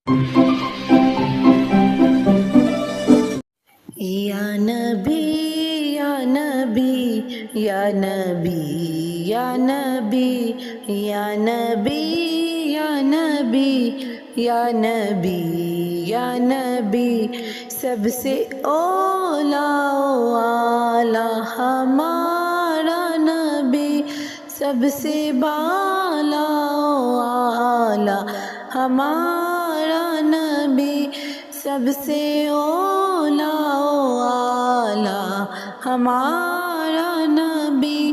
یا نبی یا نبی یا نبی یا نبی یا نبی یا نبی یا نبی یا نبی سب سے اولا و اعلیٰ ہمارا نبی، سب سے بالا و اعلیٰ ہمارا نبی، سب سے اولا و اعلیٰ ہمارا نبی،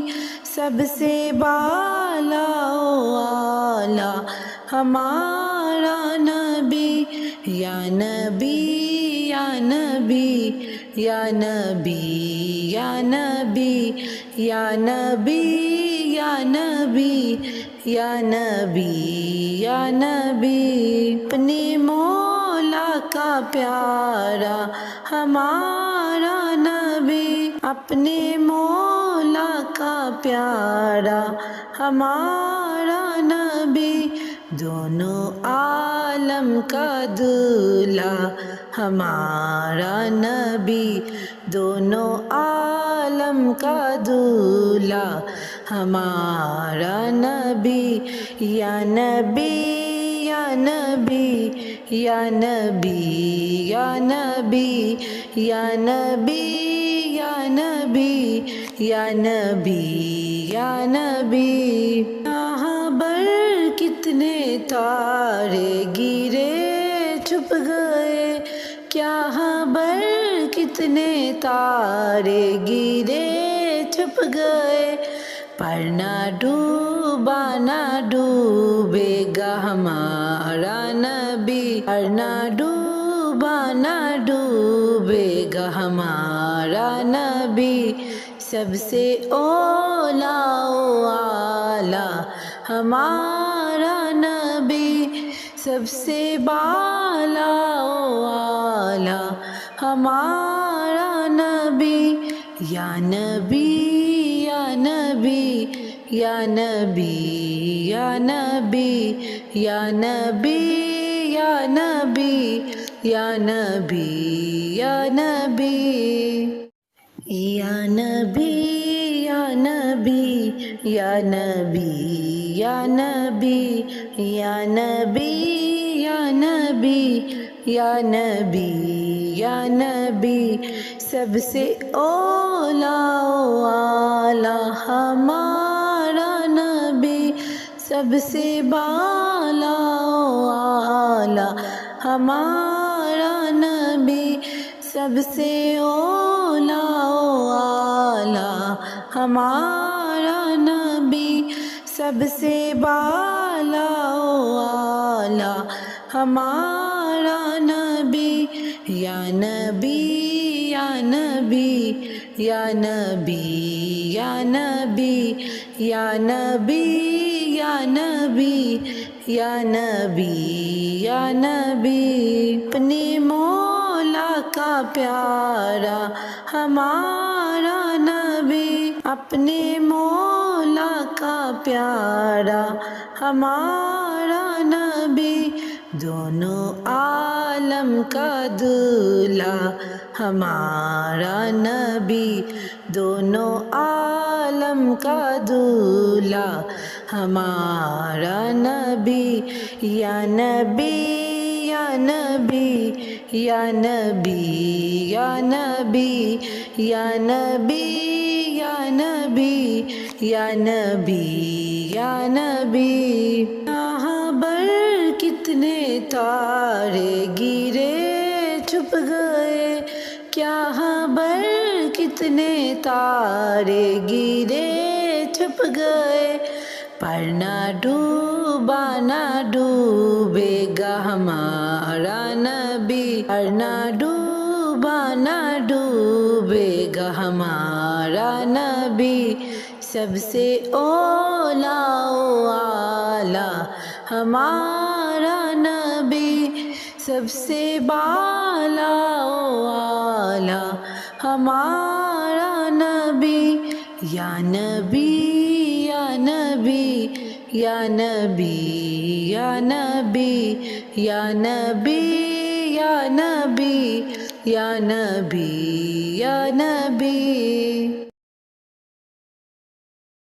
سب سے بالا و اعلیٰ ہمارا نبی۔ یا نبی یا نبی یا نبی یا نبی یا نبی یا نبی یا نبی یا نبی، اپنے مولا کا پیارا ہمارا نبی، اپنے مولا کا پیارا ہمارا نبی، دونوں عالم کا دولہا ہمارا نبی، دونوں عالم کا دولہا ہمارا نبی۔ یا نبی یا نبی یا نبی یا نبی یا نبی یا نبی یا نبی یا نبی، یہاں پر کتنے تارے گرے چھپ گئے، کیا خبر کتنے تارے گرے چھپ گئے، پر نہ ڈوبا نہ ڈوبے گا ہمارا نبی، پر نہ ڈوبا نہ ڈوبے گا ہمارا نبی، سب سے اولا و اعلیٰ ہمارا نبی، سب سے بالا و اعلیٰ ہمارا نبی۔ یا نبی یا نبی یا نبی یا نبی یا نبی یا نبی یا نبی یا نبی، یا نبی یا نبی یا نبی یا نبی یا نبی یا نبی یا نبی یا نبی، سب سے اولا و اعلیٰ ہمارا نبی، سب سے بالا و اعلیٰ ہمارا نبی، سب سے اولا و اعلیٰ ہمارا نبی، سب سے بالا و اعلیٰ ہمارا نبی۔ یا نبی یا نبی یا نبی یا نبی یا نبی یا نبی یا نبی یا نبی، اپنے مولا کا پیارا ہمارا نبی، اپنے مولا کا پیارا ہمارا نبی، دونوں عالم کا دولہا ہمارا نبی، دونوں عالم کا دولہا ہمارا نبی۔ یا نبی یا نبی یا نبی یا نبی یا نبی یا نبی یا نبی یا نبی، یہاں پر کتنے تارے گرے چھپ گئے، کیا خبر کتنے تارے گرے چھپ گئے، پر نہ ڈوبا نہ ڈوبے گا ہمارا نبی، پر نہ ڈوبا نہ ڈوبے گا ہمارا نبی، سب سے اولا و اعلیٰ ہمارا نبی، سب سے بالا و اعلیٰ ہمارا نبی۔ یا نبی یا نبی یا نبی یا نبی یا نبی یا نبی یا نبی یا نبی